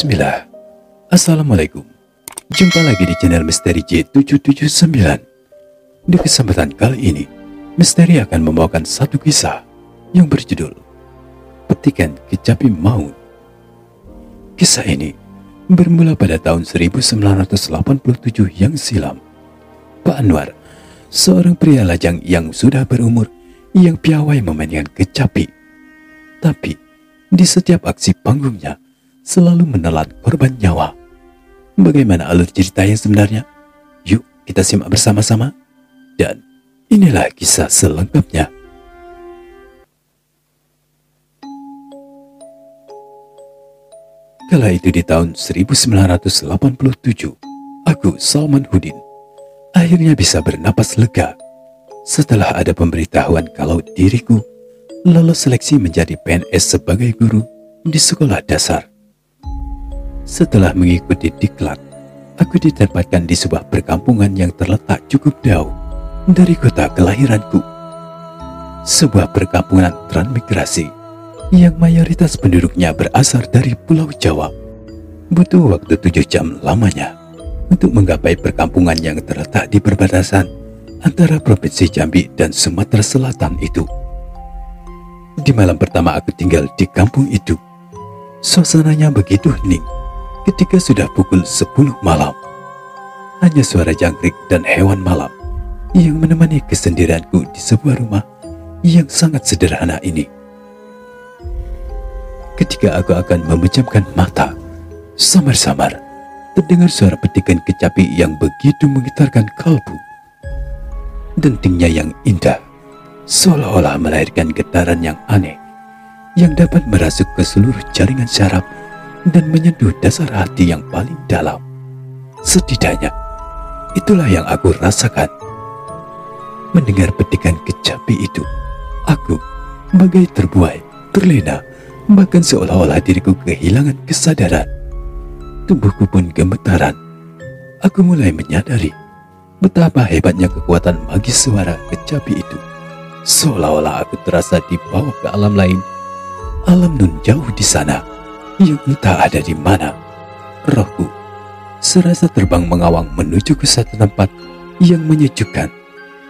Bismillah. Assalamualaikum. Jumpa lagi di channel Misteri J779. Di kesempatan kali ini, Misteri akan membawakan satu kisah yang berjudul Petikan Kecapi Maut. Kisah ini bermula pada tahun 1987 yang silam. Pak Anwar, seorang pria lajang yang sudah berumur, yang piawai memainkan kecapi. Tapi di setiap aksi panggungnya selalu menelan korban nyawa. Bagaimana alur cerita yang sebenarnya? Yuk kita simak bersama-sama. Dan inilah kisah selengkapnya. Kala itu di tahun 1987, aku, Salman Hudin, akhirnya bisa bernapas lega setelah ada pemberitahuan kalau diriku lolos seleksi menjadi PNS sebagai guru di sekolah dasar. Setelah mengikuti diklat, aku ditempatkan di sebuah perkampungan yang terletak cukup jauh dari kota kelahiranku. Sebuah perkampungan transmigrasi yang mayoritas penduduknya berasal dari Pulau Jawa. Butuh waktu 7 jam lamanya untuk menggapai perkampungan yang terletak di perbatasan antara Provinsi Jambi dan Sumatera Selatan itu. Di malam pertama aku tinggal di kampung itu, suasananya begitu hening. Ketika sudah pukul 10 malam, hanya suara jangkrik dan hewan malam yang menemani kesendirianku di sebuah rumah yang sangat sederhana ini. Ketika aku akan memejamkan mata, samar-samar terdengar suara petikan kecapi yang begitu menggetarkan kalbu. Dentingnya yang indah seolah-olah melahirkan getaran yang aneh yang dapat merasuk ke seluruh jaringan syaraf dan menyentuh dasar hati yang paling dalam. Setidaknya itulah yang aku rasakan. Mendengar petikan kecapi itu, aku bagai terbuai, terlena, bahkan seolah-olah diriku kehilangan kesadaran. Tubuhku pun gemetaran. Aku mulai menyadari betapa hebatnya kekuatan magis suara kecapi itu. Seolah-olah aku terasa dibawa ke alam lain, alam nun jauh di sana, yang entah ada di mana. Rohku serasa terbang mengawang menuju ke satu tempat yang menyejukkan,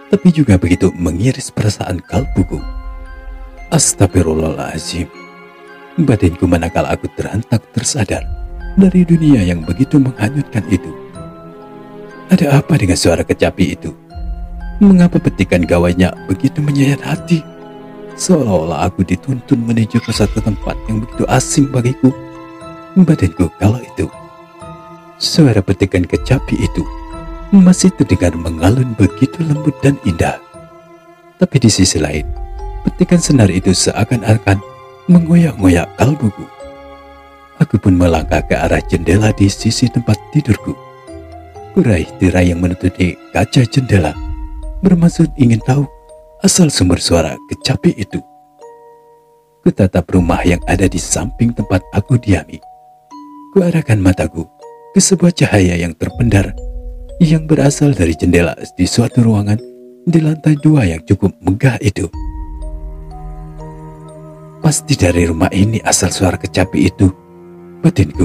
tapi juga begitu mengiris perasaan kalbuku. Astagfirullahaladzim. Batinku manakala aku terhentak tersadar dari dunia yang begitu menghanyutkan itu. Ada apa dengan suara kecapi itu? Mengapa petikan gawainya begitu menyayat hati? Seolah-olah aku dituntun menuju ke satu tempat yang begitu asing bagiku. Badanku kala itu, suara petikan kecapi itu masih terdengar mengalun begitu lembut dan indah. Tapi di sisi lain, petikan senar itu seakan-akan mengoyak-ngoyak kalbuku. Aku pun melangkah ke arah jendela di sisi tempat tidurku. Kuraih tirai yang menutupi kaca jendela, bermaksud ingin tahu asal sumber suara kecapi itu. Kutatap rumah yang ada di samping tempat aku diami. Kuarahkan mataku ke sebuah cahaya yang terpendar yang berasal dari jendela di suatu ruangan di lantai 2 yang cukup megah itu. Pasti dari rumah ini asal suara kecapi itu, batinku.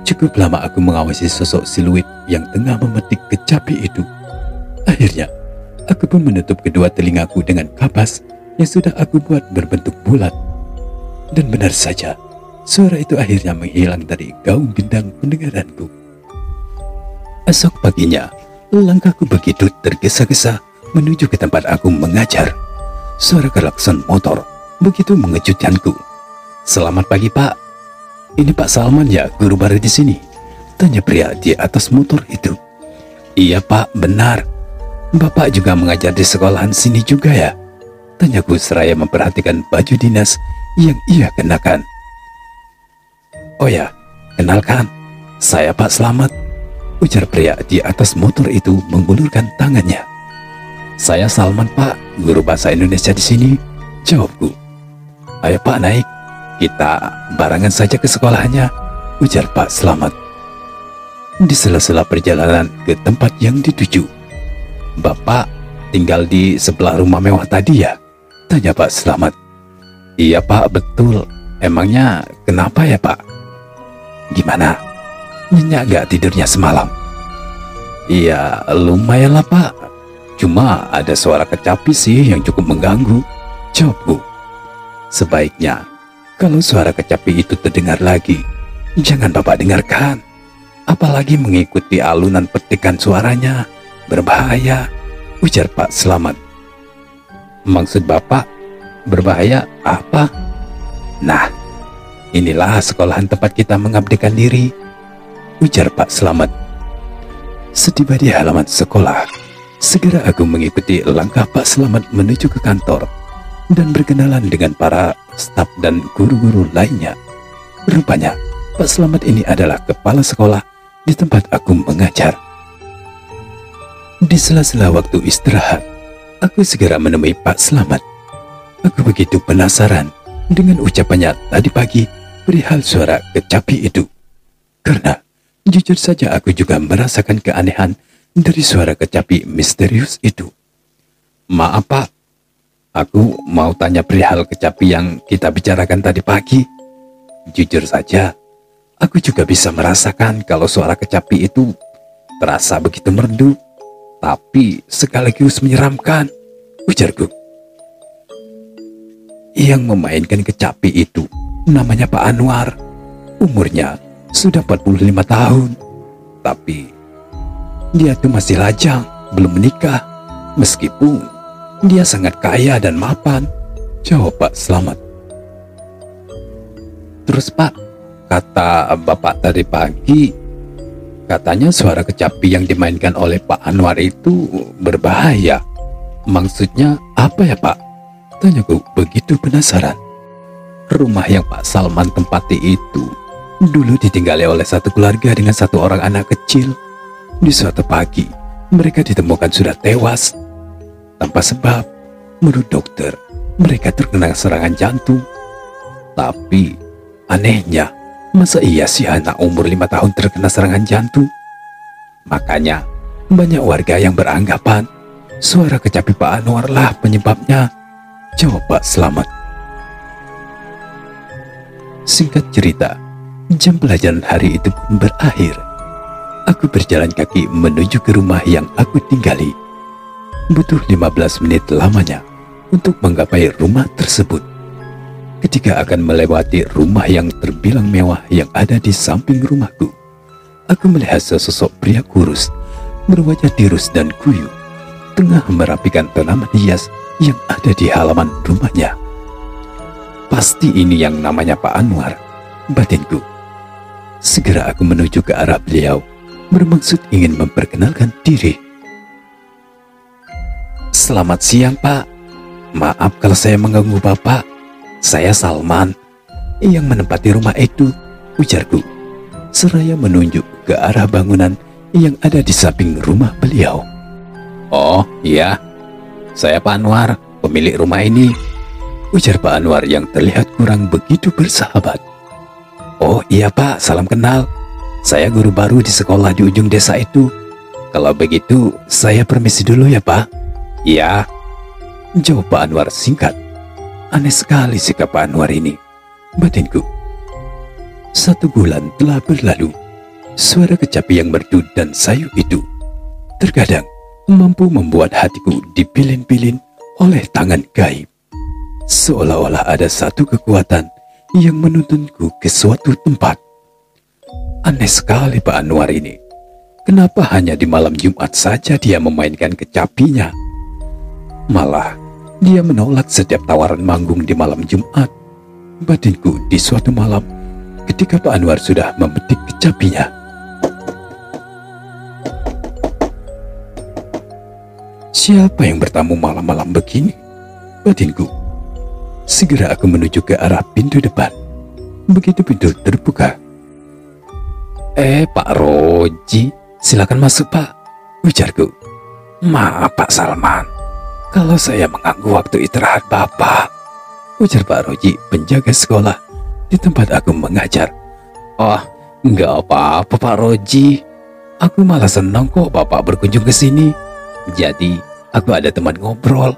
Cukup lama aku mengawasi sosok siluet yang tengah memetik kecapi itu. Akhirnya aku pun menutup kedua telingaku dengan kapas yang sudah aku buat berbentuk bulat. Dan benar saja, suara itu akhirnya menghilang dari gaung gendang pendengaranku. Esok paginya, langkahku begitu tergesa-gesa menuju ke tempat aku mengajar. Suara klakson motor begitu mengejutkanku. "Selamat pagi, Pak. Ini Pak Salman ya, guru baru di sini?" tanya pria di atas motor itu. "Iya, Pak, benar. Bapak juga mengajar di sekolahan sini juga ya?" tanyaku seraya memperhatikan baju dinas yang ia kenakan. "Oh ya, kenalkan, saya Pak Slamet," ujar pria di atas motor itu mengulurkan tangannya. "Saya Salman, Pak, guru bahasa Indonesia di sini," jawabku. "Ayo Pak, naik. Kita barengan saja ke sekolahnya," ujar Pak Slamet. Di sela-sela perjalanan ke tempat yang dituju, "Bapak tinggal di sebelah rumah mewah tadi ya?" tanya Pak Slamet. "Iya Pak, betul. Emangnya kenapa ya Pak?" Gimana? Nyenyak gak tidurnya semalam? Iya, lumayan lah Pak. Cuma ada suara kecapi sih yang cukup mengganggu, jawabku. Sebaiknya, kalau suara kecapi itu terdengar lagi, jangan Bapak dengarkan. Apalagi mengikuti alunan petikan suaranya. Berbahaya, ujar Pak Slamet. Maksud Bapak, berbahaya apa? Nah, inilah sekolahan tempat kita mengabdikan diri, ujar Pak Slamet. Setiba di halaman sekolah, segera aku mengikuti langkah Pak Slamet menuju ke kantor dan berkenalan dengan para staf dan guru-guru lainnya. Rupanya, Pak Slamet ini adalah kepala sekolah di tempat aku mengajar. Di sela-sela waktu istirahat, aku segera menemui Pak Slamet. Aku begitu penasaran dengan ucapannya tadi pagi perihal suara kecapi itu. Karena jujur saja aku juga merasakan keanehan dari suara kecapi misterius itu. Maaf Pak, aku mau tanya perihal kecapi yang kita bicarakan tadi pagi. Jujur saja, aku juga bisa merasakan kalau suara kecapi itu terasa begitu merdu, tapi sekaligus menyeramkan, ujarku. Yang memainkan kecapi itu namanya Pak Anwar. Umurnya sudah 45 tahun. Tapi dia tuh masih lajang, belum menikah. Meskipun dia sangat kaya dan mapan, jawab Pak Slamet. Terus Pak, kata Bapak tadi pagi, katanya suara kecapi yang dimainkan oleh Pak Anwar itu berbahaya. Maksudnya apa ya Pak? Tanyaku begitu penasaran. Rumah yang Pak Salman tempati itu dulu ditinggali oleh satu keluarga dengan satu orang anak kecil. Di suatu pagi, mereka ditemukan sudah tewas. Tanpa sebab, menurut dokter, mereka terkena serangan jantung. Tapi, anehnya, masa iya sih anak umur 5 tahun terkena serangan jantung? Makanya, banyak warga yang beranggapan suara kecapi Pak Anwar lah penyebabnya, jawab Pak Slamet. Singkat cerita, jam pelajaran hari itu pun berakhir. Aku berjalan kaki menuju ke rumah yang aku tinggali. Butuh 15 menit lamanya untuk menggapai rumah tersebut. Ketika akan melewati rumah yang terbilang mewah yang ada di samping rumahku, aku melihat sesosok pria kurus, berwajah tirus dan kuyu, tengah merapikan tanaman hias yang ada di halaman rumahnya. Pasti ini yang namanya Pak Anwar, batinku. Segera aku menuju ke arah beliau, bermaksud ingin memperkenalkan diri. Selamat siang Pak, maaf kalau saya mengganggu Bapak. Saya Salman, yang menempati rumah itu, ujarku, seraya menunjuk ke arah bangunan yang ada di samping rumah beliau. Oh iya, saya Pak Anwar, pemilik rumah ini, ujar Pak Anwar yang terlihat kurang begitu bersahabat. Oh iya Pak, salam kenal. Saya guru baru di sekolah di ujung desa itu. Kalau begitu, saya permisi dulu ya Pak. Iya, jawab Pak Anwar singkat. Aneh sekali sikap Pak Anwar ini, batinku. 1 bulan telah berlalu. Suara kecapi yang merdu dan sayu itu terkadang mampu membuat hatiku dipilin-pilin oleh tangan gaib. Seolah-olah ada satu kekuatan yang menuntunku ke suatu tempat. Aneh sekali Pak Anwar ini. Kenapa hanya di malam Jumat saja dia memainkan kecapinya? Malah dia menolak setiap tawaran manggung di malam Jumat. Batinku di suatu malam ketika Pak Anwar sudah memetik kecapinya. Siapa yang bertamu malam-malam begini? Batinku. Segera aku menuju ke arah pintu depan. Begitu pintu terbuka. Pak Roji, silakan masuk Pak, ujarku. Maaf Pak Salman, kalau saya mengganggu waktu istirahat Bapak, ujar Pak Roji, penjaga sekolah di tempat aku mengajar. Oh, enggak apa-apa Pak Roji, aku malah senang kok Bapak berkunjung ke sini. Jadi aku ada teman ngobrol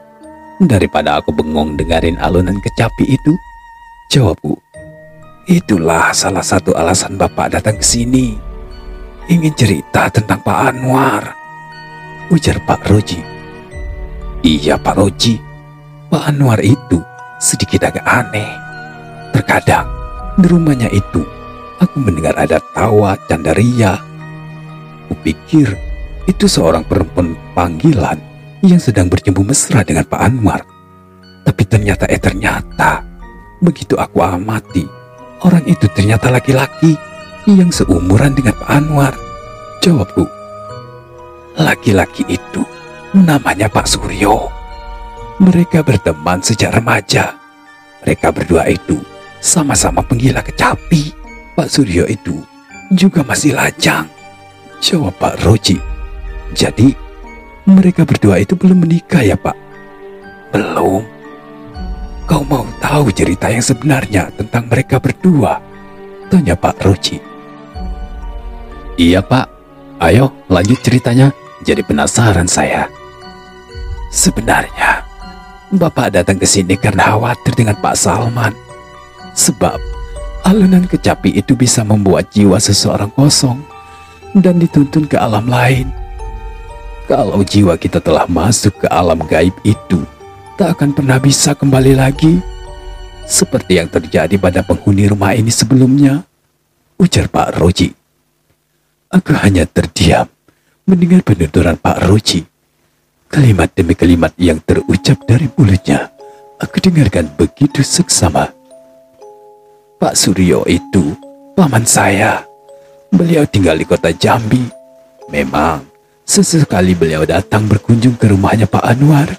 daripada aku bengong dengerin alunan kecapi itu, jawabku. Itulah salah satu alasan Bapak datang ke sini. Ingin cerita tentang Pak Anwar, ujar Pak Roji. Iya Pak Roji, Pak Anwar itu sedikit agak aneh. Terkadang di rumahnya itu aku mendengar ada tawa canda ria. Kupikir itu seorang perempuan panggilan yang sedang bercumbu mesra dengan Pak Anwar. Tapi ternyata begitu aku amati, orang itu ternyata laki-laki yang seumuran dengan Pak Anwar. Jawabku. Laki-laki itu namanya Pak Suryo. Mereka berteman sejak remaja. Mereka berdua itu sama-sama penggila kecapi. Pak Suryo itu juga masih lajang, jawab Pak Roji. Jadi mereka berdua itu belum menikah ya Pak? Belum. Kau mau tahu cerita yang sebenarnya tentang mereka berdua? Tanya Pak Roji. Iya Pak, ayo lanjut ceritanya, jadi penasaran saya. Sebenarnya Bapak datang ke sini karena khawatir dengan Pak Salman. Sebab alunan kecapi itu bisa membuat jiwa seseorang kosong dan dituntun ke alam lain. Kalau jiwa kita telah masuk ke alam gaib itu, tak akan pernah bisa kembali lagi. Seperti yang terjadi pada penghuni rumah ini sebelumnya, ujar Pak Roji. Aku hanya terdiam mendengar penuturan Pak Roji. Kalimat demi kalimat yang terucap dari mulutnya, aku dengarkan begitu seksama. Pak Suryo itu paman saya. Beliau tinggal di kota Jambi. Memang sesekali beliau datang berkunjung ke rumahnya Pak Anwar.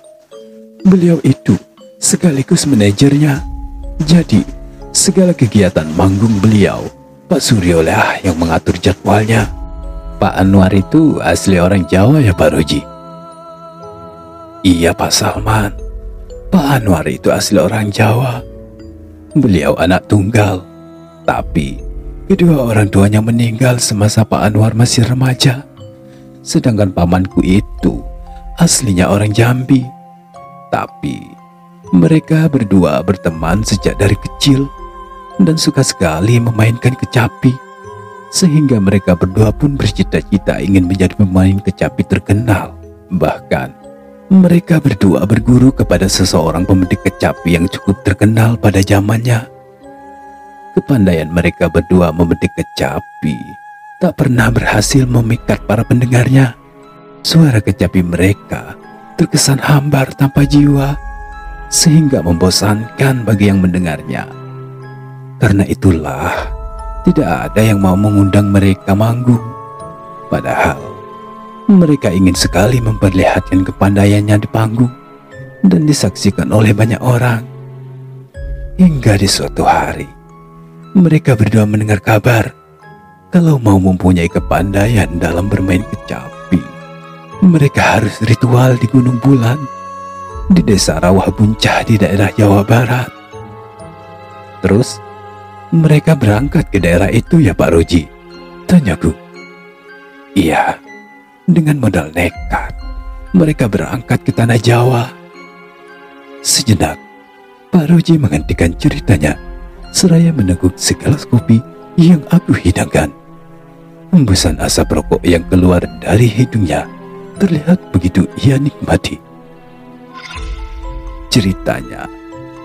Beliau itu sekaligus manajernya. Jadi segala kegiatan manggung beliau, Pak Suryo lah yang mengatur jadwalnya. Pak Anwar itu asli orang Jawa ya Pak Roji? Iya Pak Salman, Pak Anwar itu asli orang Jawa. Beliau anak tunggal, tapi kedua orang tuanya meninggal semasa Pak Anwar masih remaja. Sedangkan pamanku itu aslinya orang Jambi. Tapi mereka berdua berteman sejak dari kecil dan suka sekali memainkan kecapi. Sehingga mereka berdua pun bercita-cita ingin menjadi pemain kecapi terkenal. Bahkan mereka berdua berguru kepada seseorang pemetik kecapi yang cukup terkenal pada zamannya. Kepandaian mereka berdua memetik kecapi tak pernah berhasil memikat para pendengarnya. Suara kecapi mereka terkesan hambar tanpa jiwa, sehingga membosankan bagi yang mendengarnya. Karena itulah tidak ada yang mau mengundang mereka manggung. Padahal mereka ingin sekali memperlihatkan kepandaiannya di panggung dan disaksikan oleh banyak orang. Hingga di suatu hari, mereka berdua mendengar kabar kalau mau mempunyai kepandaian dalam bermain kecapi, mereka harus ritual di Gunung Bulan, di desa Rawah Buncah di daerah Jawa Barat. Terus mereka berangkat ke daerah itu ya Pak Roji? Tanyaku. Iya, dengan modal nekat mereka berangkat ke tanah Jawa. Sejenak Pak Roji menghentikan ceritanya seraya meneguk segelas kopi yang aku hidangkan. Hembusan asap rokok yang keluar dari hidungnya terlihat begitu ia nikmati. Ceritanya,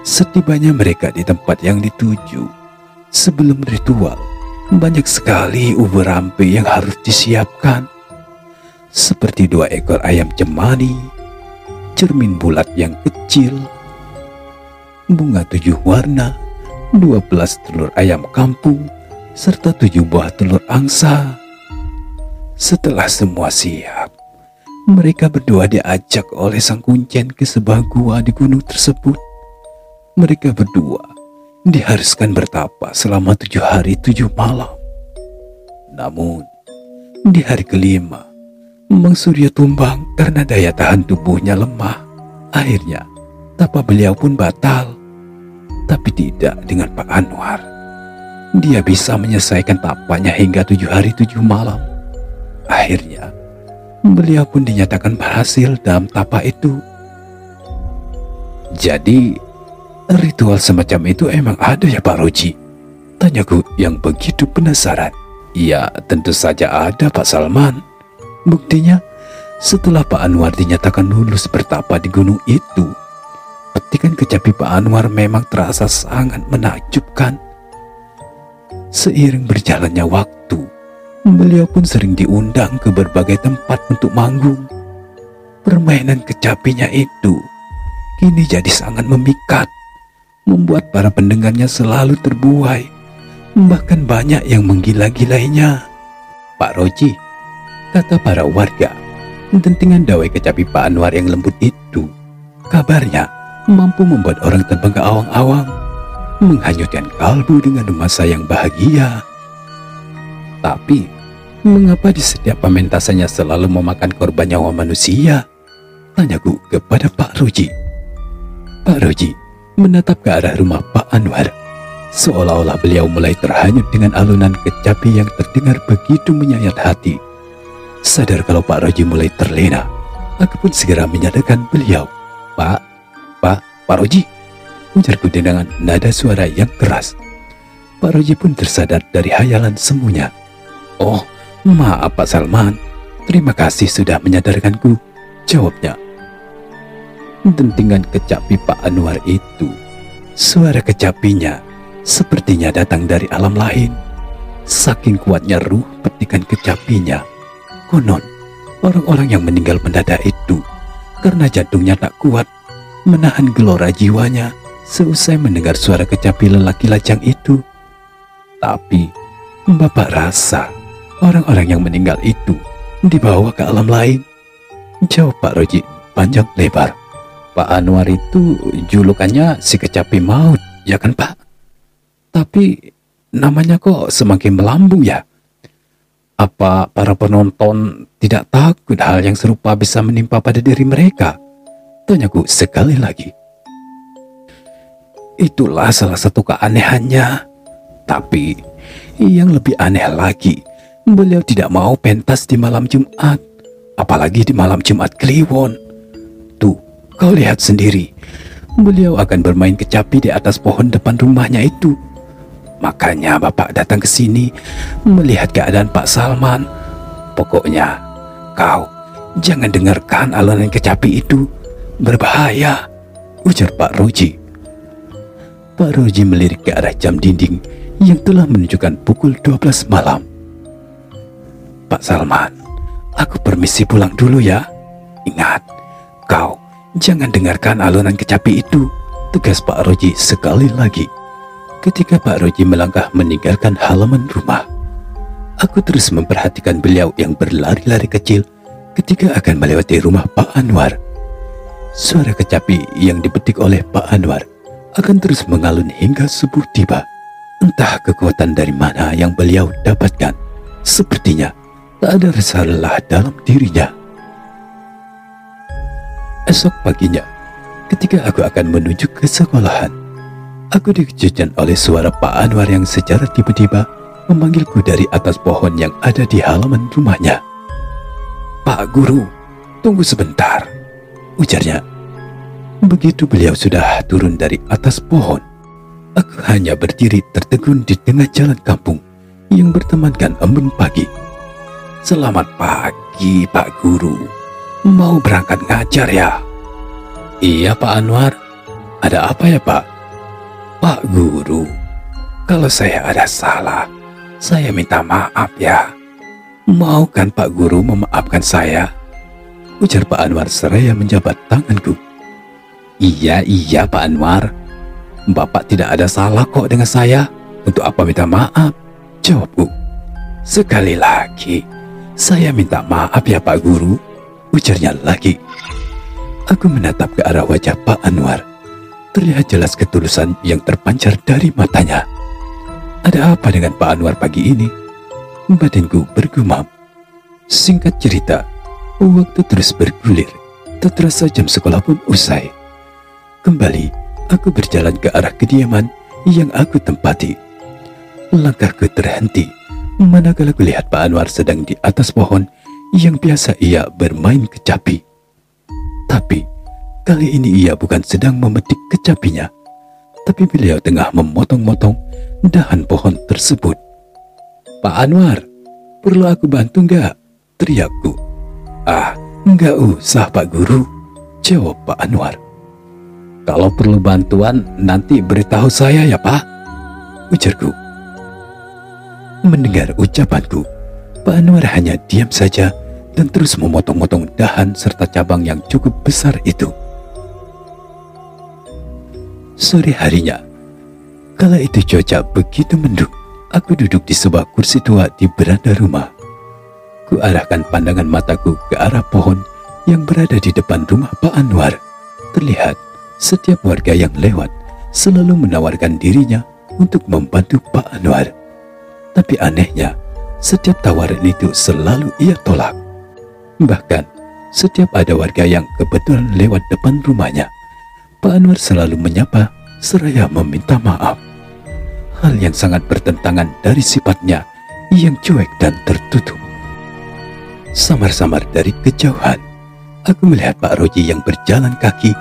setibanya mereka di tempat yang dituju, sebelum ritual, banyak sekali ubur rampe yang harus disiapkan. Seperti 2 ekor ayam cemani, cermin bulat yang kecil, bunga 7 warna, 12 telur ayam kampung, serta 7 buah telur angsa. Setelah semua siap, mereka berdua diajak oleh sang kuncen ke sebuah gua di gunung tersebut. Mereka berdua diharuskan bertapa selama 7 hari 7 malam. Namun di hari kelima, Mang Suryo tumbang karena daya tahan tubuhnya lemah. Akhirnya tapa beliau pun batal. Tapi tidak dengan Pak Anwar. Dia bisa menyelesaikan tapanya hingga 7 hari 7 malam. Akhirnya beliau pun dinyatakan berhasil dalam tapa itu. Jadi ritual semacam itu emang ada ya Pak Roji? Tanyaku yang begitu penasaran. Ya, tentu saja ada, Pak Salman. Buktinya, setelah Pak Anwar dinyatakan lulus bertapa di gunung itu, petikan kecapi Pak Anwar memang terasa sangat menakjubkan. Seiring berjalannya waktu, beliau pun sering diundang ke berbagai tempat untuk manggung. Permainan kecapinya itu kini jadi sangat memikat, membuat para pendengarnya selalu terbuai. Bahkan banyak yang menggila-gilainya. Pak Roji, kata para warga, dentingan dawai kecapi Pak Anwar yang lembut itu kabarnya mampu membuat orang terbang ke awang-awang, menghanyutkan kalbu dengan nuansa yang bahagia. Tapi, mengapa di setiap pementasannya selalu memakan korban nyawa manusia? Tanyaku kepada Pak Roji. Pak Roji menatap ke arah rumah Pak Anwar, seolah-olah beliau mulai terhanyut dengan alunan kecapi yang terdengar begitu menyayat hati. Sadar kalau Pak Roji mulai terlena, aku pun segera menyadarkan beliau. Pak Roji, ujarku dengan nada suara yang keras. Pak Roji pun tersadar dari hayalan semuanya. Oh, maaf Pak Salman, terima kasih sudah menyadarkanku, jawabnya. Dentingan kecapi Pak Anwar itu, suara kecapinya sepertinya datang dari alam lain. Saking kuatnya ruh petikan kecapinya, konon orang-orang yang meninggal mendadak itu karena jantungnya tak kuat menahan gelora jiwanya seusai mendengar suara kecapi lelaki lajang itu. Tapi Bapak rasa orang-orang yang meninggal itu dibawa ke alam lain? Jawab Pak Roji panjang lebar. Pak Anwar itu julukannya si kecapi maut, ya kan Pak? Tapi namanya kok semakin melambung ya? Apa para penonton tidak takut hal yang serupa bisa menimpa pada diri mereka? Tanyaku sekali lagi. Itulah salah satu keanehannya. Tapi yang lebih aneh lagi, beliau tidak mau pentas di malam Jumat, apalagi di malam Jumat Kliwon. Tuh, kau lihat sendiri, beliau akan bermain kecapi di atas pohon depan rumahnya itu. Makanya Bapak datang ke sini melihat keadaan Pak Salman. Pokoknya kau jangan dengarkan alunan kecapi itu, berbahaya, ujar Pak Roji. Pak Roji melirik ke arah jam dinding yang telah menunjukkan pukul 12 malam. Pak Salman, aku permisi pulang dulu ya. Ingat, kau jangan dengarkan alunan kecapi itu, tegas Pak Roji sekali lagi. Ketika Pak Roji melangkah meninggalkan halaman rumah, aku terus memperhatikan beliau yang berlari-lari kecil ketika akan melewati rumah Pak Anwar. Suara kecapi yang dipetik oleh Pak Anwar akan terus mengalun hingga subuh tiba. Entah kekuatan dari mana yang beliau dapatkan, sepertinya tak ada rasa lelah dalam dirinya. Esok paginya, ketika aku akan menuju ke sekolahan, aku dikejutkan oleh suara Pak Anwar yang secara tiba-tiba memanggilku dari atas pohon yang ada di halaman rumahnya. Pak Guru, tunggu sebentar, ujarnya. Begitu beliau sudah turun dari atas pohon, aku hanya berdiri tertegun di tengah jalan kampung yang bertemankan embun pagi. Selamat pagi Pak Guru, mau berangkat ngajar ya? Iya Pak Anwar, ada apa ya Pak? Pak Guru, kalau saya ada salah, saya minta maaf ya. Mau kan Pak Guru memaafkan saya? Ujar Pak Anwar seraya menjabat tanganku. Iya Pak Anwar, Bapak tidak ada salah kok dengan saya. Untuk apa minta maaf? Jawabku. Sekali lagi, saya minta maaf ya Pak Guru, ujarnya lagi. Aku menatap ke arah wajah Pak Anwar. Terlihat jelas ketulusan yang terpancar dari matanya. Ada apa dengan Pak Anwar pagi ini? Batinku bergumam. Singkat cerita, waktu terus bergulir. Tak terasa jam sekolah pun usai. Kembali, aku berjalan ke arah kediaman yang aku tempati. Langkahku terhenti manakala kulihat Pak Anwar sedang di atas pohon yang biasa ia bermain kecapi. Tapi kali ini ia bukan sedang memetik kecapinya, tapi beliau tengah memotong-motong dahan pohon tersebut. "Pak Anwar, perlu aku bantu nggak?" teriakku. "Ah, nggak usah Pak Guru," jawab Pak Anwar. "Kalau perlu bantuan nanti beritahu saya ya Pak," ujarku. Mendengar ucapanku, Pak Anwar hanya diam saja dan terus memotong-motong dahan serta cabang yang cukup besar itu. Sore harinya, kala itu cuaca begitu mendung, aku duduk di sebuah kursi tua di beranda rumah. Kuarahkan pandangan mataku ke arah pohon yang berada di depan rumah Pak Anwar. Terlihat setiap warga yang lewat selalu menawarkan dirinya untuk membantu Pak Anwar. Tapi anehnya, setiap tawaran itu selalu ia tolak. Bahkan, setiap ada warga yang kebetulan lewat depan rumahnya, Pak Anwar selalu menyapa seraya meminta maaf. Hal yang sangat bertentangan dari sifatnya yang cuek dan tertutup. Samar-samar dari kejauhan, aku melihat Pak Roji yang berjalan kaki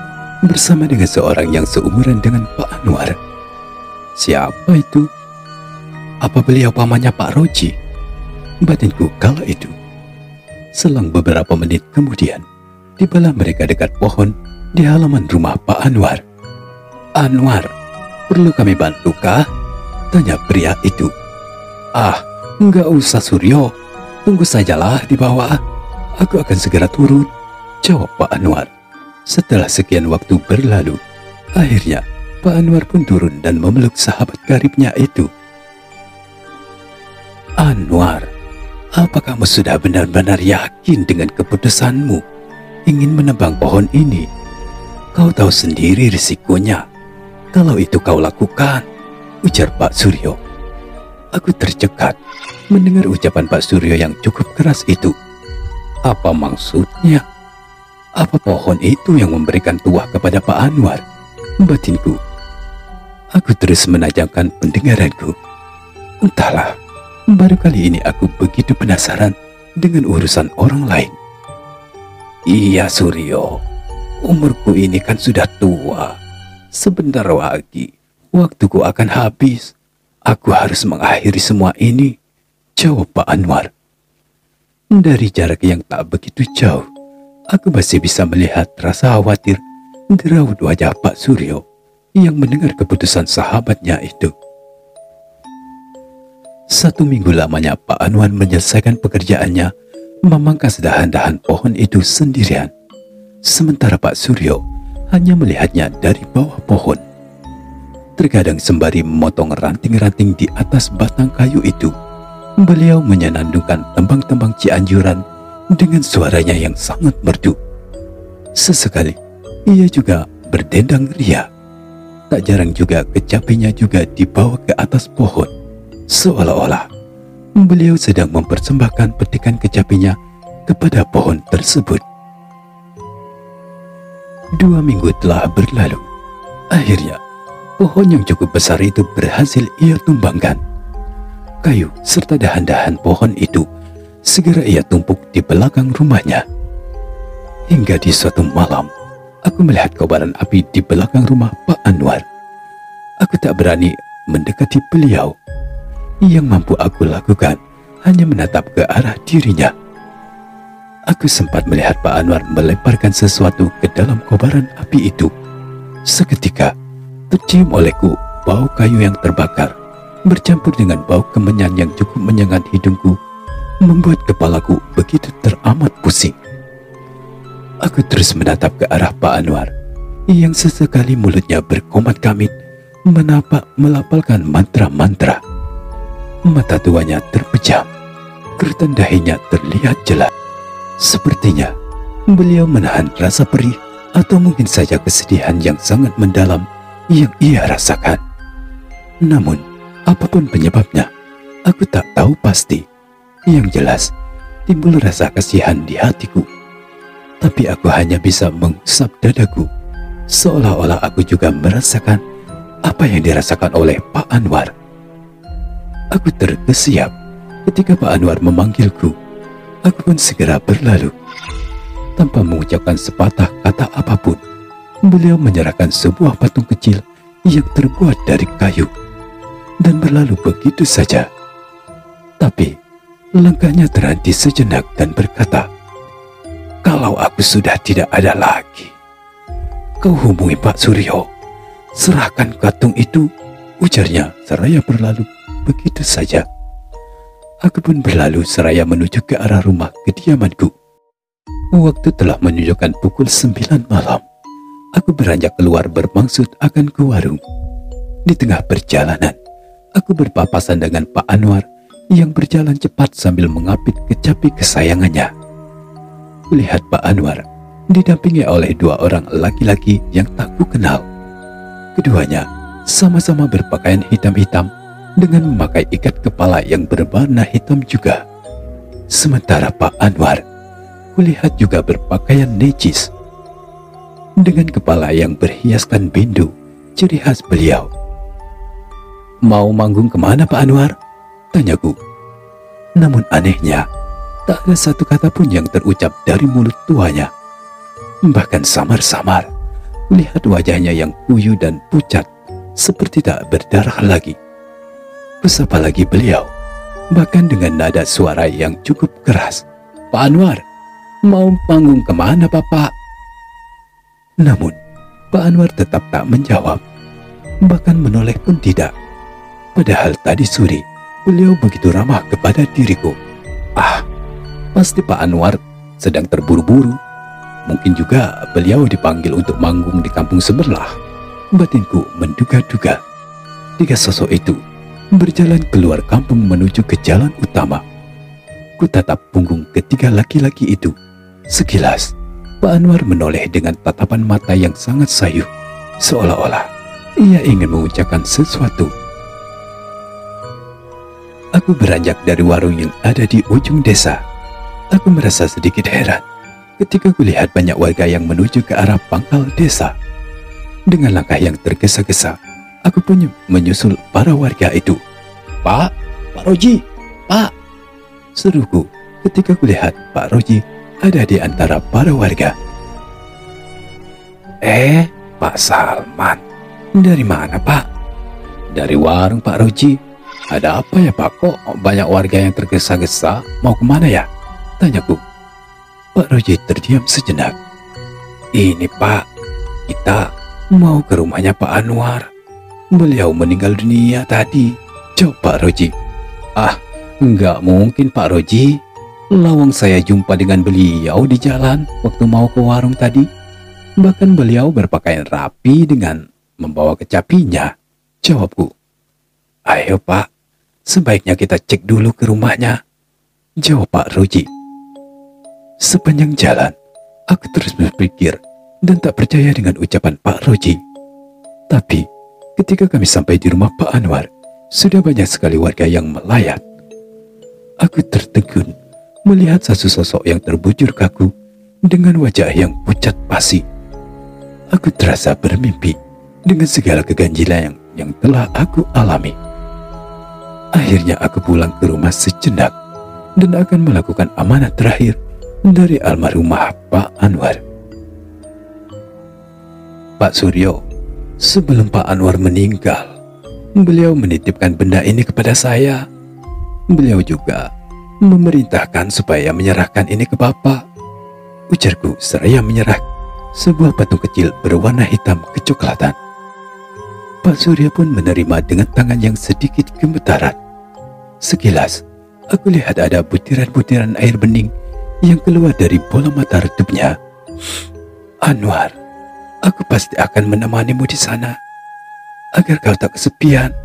bersama dengan seorang yang seumuran dengan Pak Anwar. Siapa itu? Apa beliau pamannya Pak Roji? Batinku kala itu. Selang beberapa menit kemudian, tibalah mereka dekat pohon di halaman rumah Pak Anwar. "Anwar, perlu kami bantukah?" tanya pria itu. "Ah, enggak usah Suryo, tunggu sajalah di bawah. Aku akan segera turun," jawab Pak Anwar. Setelah sekian waktu berlalu, akhirnya Pak Anwar pun turun dan memeluk sahabat karibnya itu. "Anwar, apa kamu sudah benar-benar yakin dengan keputusanmu ingin menebang pohon ini? Kau tahu sendiri risikonya kalau itu kau lakukan," ujar Pak Suryo. Aku tercekat mendengar ucapan Pak Suryo yang cukup keras itu. Apa maksudnya? Apa pohon itu yang memberikan tuah kepada Pak Anwar? Batinku. Aku terus menajamkan pendengaranku. Entahlah, baru kali ini aku begitu penasaran dengan urusan orang lain. "Iya Suryo, umurku ini kan sudah tua. Sebentar lagi, waktuku akan habis. Aku harus mengakhiri semua ini," jawab Pak Anwar. Dari jarak yang tak begitu jauh, aku masih bisa melihat rasa khawatir di raut wajah Pak Suryo yang mendengar keputusan sahabatnya itu. 1 minggu lamanya Pak Anwar menyelesaikan pekerjaannya memangkas dahan-dahan pohon itu sendirian. Sementara Pak Suryo hanya melihatnya dari bawah pohon. Terkadang sembari memotong ranting-ranting di atas batang kayu itu, beliau menyenandungkan tembang-tembang Cianjuran dengan suaranya yang sangat merdu. Sesekali, ia juga berdendang ria. Tak jarang juga kecapinya juga dibawa ke atas pohon, seolah-olah beliau sedang mempersembahkan petikan kecapinya kepada pohon tersebut. 2 minggu telah berlalu. Akhirnya, pohon yang cukup besar itu berhasil ia tumbangkan. Kayu serta dahan-dahan pohon itu segera ia tumpuk di belakang rumahnya. Hingga di suatu malam, aku melihat kobaran api di belakang rumah Pak Anwar. Aku tak berani mendekati beliau. Yang mampu aku lakukan hanya menatap ke arah dirinya. Aku sempat melihat Pak Anwar melemparkan sesuatu ke dalam kobaran api itu. Seketika, tercium olehku bau kayu yang terbakar, bercampur dengan bau kemenyan yang cukup menyengat hidungku, membuat kepalaku begitu teramat pusing. Aku terus menatap ke arah Pak Anwar, yang sesekali mulutnya berkomat-kamit, melapalkan mantra-mantra. Mata tuanya terpejam, kerutan dahinya terlihat jelas. Sepertinya beliau menahan rasa perih atau mungkin saja kesedihan yang sangat mendalam yang ia rasakan. Namun, apapun penyebabnya, aku tak tahu pasti. Yang jelas, timbul rasa kasihan di hatiku. Tapi aku hanya bisa mengusap dadaku, seolah-olah aku juga merasakan apa yang dirasakan oleh Pak Anwar. Aku terkesiap ketika Pak Anwar memanggilku. Aku pun segera berlalu. Tanpa mengucapkan sepatah kata apapun, beliau menyerahkan sebuah patung kecil yang terbuat dari kayu dan berlalu begitu saja. Tapi langkahnya terhenti sejenak dan berkata, "Kalau aku sudah tidak ada lagi, kau hubungi Pak Suryo. Serahkan gantung itu," ujarnya seraya berlalu begitu saja. Aku pun berlalu seraya menuju ke arah rumah kediamanku. Waktu telah menunjukkan pukul 9 malam. Aku beranjak keluar bermaksud akan ke warung. Di tengah perjalanan, aku berpapasan dengan Pak Anwar yang berjalan cepat sambil mengapit kecapi kesayangannya. Kulihat Pak Anwar didampingi oleh 2 orang laki-laki yang tak kukenal. Keduanya sama-sama berpakaian hitam-hitam dengan memakai ikat kepala yang berwarna hitam juga. Sementara Pak Anwar kulihat juga berpakaian necis dengan kepala yang berhiaskan bindu, ciri khas beliau. "Mau manggung kemana Pak Anwar?" tanyaku. Namun anehnya, tak ada satu kata pun yang terucap dari mulut tuanya. Bahkan samar-samar, kulihat wajahnya yang kuyu dan pucat, seperti tak berdarah lagi. Bersapa lagi beliau, bahkan dengan nada suara yang cukup keras. "Pak Anwar, mau panggung kemana Bapak?" Namun, Pak Anwar tetap tak menjawab, bahkan menoleh pun tidak. Padahal tadi sore, beliau begitu ramah kepada diriku. Pasti Pak Anwar sedang terburu-buru. Mungkin juga beliau dipanggil untuk manggung di kampung sebelah. Batinku menduga-duga. 3 sosok itu berjalan keluar kampung menuju ke jalan utama. Ku tatap punggung ketiga laki-laki itu. Sekilas, Pak Anwar menoleh dengan tatapan mata yang sangat sayu, seolah-olah ia ingin mengucapkan sesuatu. Aku beranjak dari warung yang ada di ujung desa. Aku merasa sedikit heran ketika kulihat banyak warga yang menuju ke arah pangkal desa. Dengan langkah yang tergesa-gesa, aku pun menyusul para warga itu. Pak Roji, Pak!" seruku ketika kulihat Pak Roji ada di antara para warga. Pak Salman, dari mana Pak?" "Dari warung Pak Roji." "Ada apa ya Pak, kok banyak warga yang tergesa-gesa, mau kemana ya?" tanyaku. Pak Roji terdiam sejenak. "Ini Pak, kita mau ke rumahnya Pak Anwar. Beliau meninggal dunia tadi," jawab Pak Roji. Enggak mungkin Pak Roji. Lawang saya jumpa dengan beliau di jalan waktu mau ke warung tadi. Bahkan beliau berpakaian rapi dengan membawa kecapinya, jawabku. "Ayo Pak, sebaiknya kita cek dulu ke rumahnya," jawab Pak Roji. Sepanjang jalan, aku terus berpikir dan tak percaya dengan ucapan Pak Roji. Tapi ketika kami sampai di rumah Pak Anwar, sudah banyak sekali warga yang melayat. Aku tertegun melihat satu sosok yang terbujur kaku dengan wajah yang pucat pasi. Aku terasa bermimpi dengan segala keganjilan yang telah aku alami. Akhirnya aku pulang ke rumah sejenak dan akan melakukan amanat terakhir dari almarhumah Pak Anwar. "Pak Suryo, sebelum Pak Anwar meninggal, beliau menitipkan benda ini kepada saya. Beliau juga memerintahkan supaya menyerahkan ini ke Bapak," ujarku seraya menyerah sebuah batu kecil berwarna hitam kecoklatan. Pak Surya pun menerima dengan tangan yang sedikit gemetaran. Sekilas, aku lihat ada butiran-butiran air bening yang keluar dari bola mata redupnya. "Anwar, aku pasti akan menemanimu di sana agar kau tak kesepian,"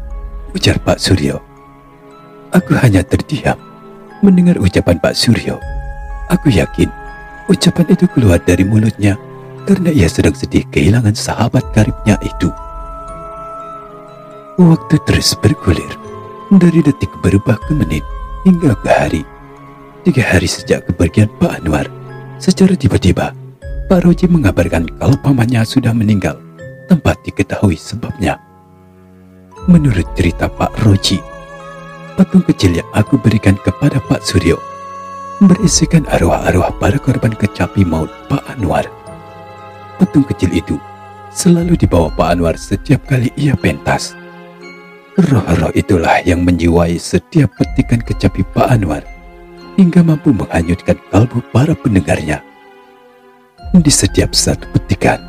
ujar Pak Suryo. Aku hanya terdiam mendengar ucapan Pak Suryo. Aku yakin ucapan itu keluar dari mulutnya karena ia sedang sedih kehilangan sahabat karibnya itu. Waktu terus bergulir, dari detik berubah ke menit hingga ke hari. 3 hari sejak kepergian Pak Anwar, secara tiba-tiba Pak Roji mengabarkan kalau pamannya sudah meninggal tanpa diketahui sebabnya. Menurut cerita Pak Roji, patung kecil yang aku berikan kepada Pak Suryo berisikan arwah-arwah para korban kecapi maut Pak Anwar. Patung kecil itu selalu dibawa Pak Anwar setiap kali ia pentas. Roh-roh itulah yang menjiwai setiap petikan kecapi Pak Anwar hingga mampu menghanyutkan kalbu para pendengarnya. Di setiap satu petikan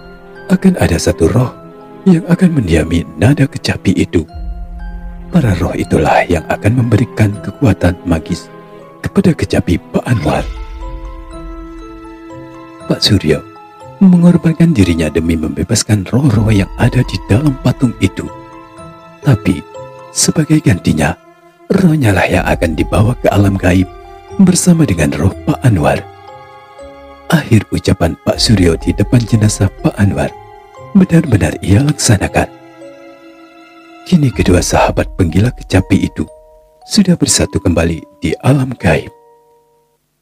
akan ada satu roh yang akan mendiami nada kecapi itu. Para roh itulah yang akan memberikan kekuatan magis kepada kecapi Pak Anwar. Pak Suryo mengorbankan dirinya demi membebaskan roh-roh yang ada di dalam patung itu. Tapi sebagai gantinya, rohnya lah yang akan dibawa ke alam gaib bersama dengan roh Pak Anwar. Akhir ucapan Pak Suryo di depan jenazah Pak Anwar benar-benar ia laksanakan. Kini kedua sahabat penggila kecapi itu sudah bersatu kembali di alam gaib.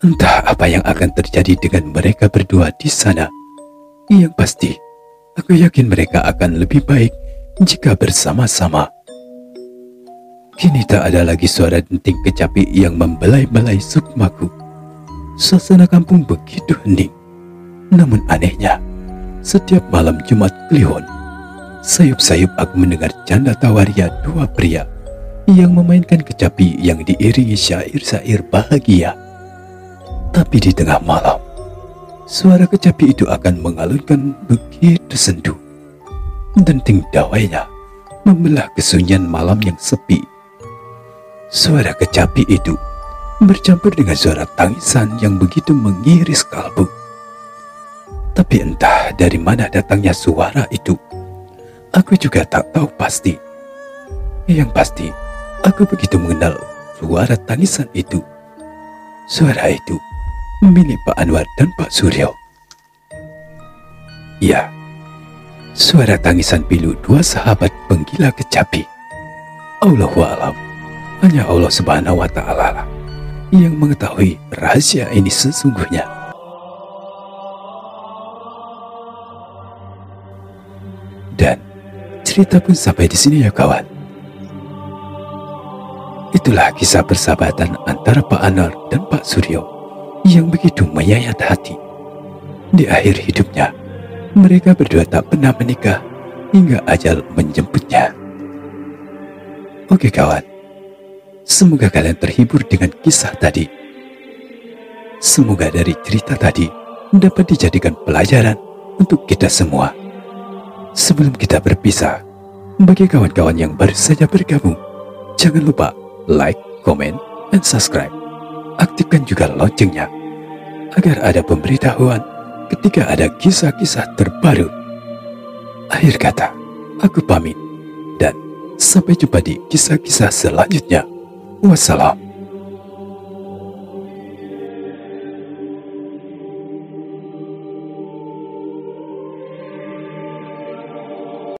Entah apa yang akan terjadi dengan mereka berdua di sana. Yang pasti, aku yakin mereka akan lebih baik jika bersama-sama. Kini tak ada lagi suara denting kecapi yang membelai-belai sukmaku. Suasana kampung begitu hening. Namun anehnya, setiap malam Jumat Kliwon, sayup-sayup aku mendengar canda tawaria dua pria yang memainkan kecapi yang diiringi syair-syair bahagia. Tapi di tengah malam, suara kecapi itu akan mengalunkan begitu sendu. Denting dawainya membelah kesunyian malam yang sepi. Suara kecapi itu bercampur dengan suara tangisan yang begitu mengiris kalbu. Tapi entah dari mana datangnya suara itu, aku juga tak tahu pasti. Yang pasti, aku begitu mengenal suara tangisan itu. Suara itu milik Pak Anwar dan Pak Suryo. Ya, suara tangisan pilu dua sahabat penggila kecapi. Allahu a'lam, hanya Allah Subhanahu wa Ta'ala lah yang mengetahui rahasia ini sesungguhnya. Dan cerita pun sampai di sini ya kawan. Itulah kisah persahabatan antara Pak Anwar dan Pak Suryo yang begitu menyayat hati. Di akhir hidupnya, mereka berdua tak pernah menikah hingga ajal menjemputnya. Oke kawan, semoga kalian terhibur dengan kisah tadi. Semoga dari cerita tadi dapat dijadikan pelajaran untuk kita semua. Sebelum kita berpisah, bagi kawan-kawan yang baru saja bergabung, jangan lupa like, comment, dan subscribe. Aktifkan juga loncengnya agar ada pemberitahuan ketika ada kisah-kisah terbaru. Akhir kata, aku pamit dan sampai jumpa di kisah-kisah selanjutnya. Wassalam.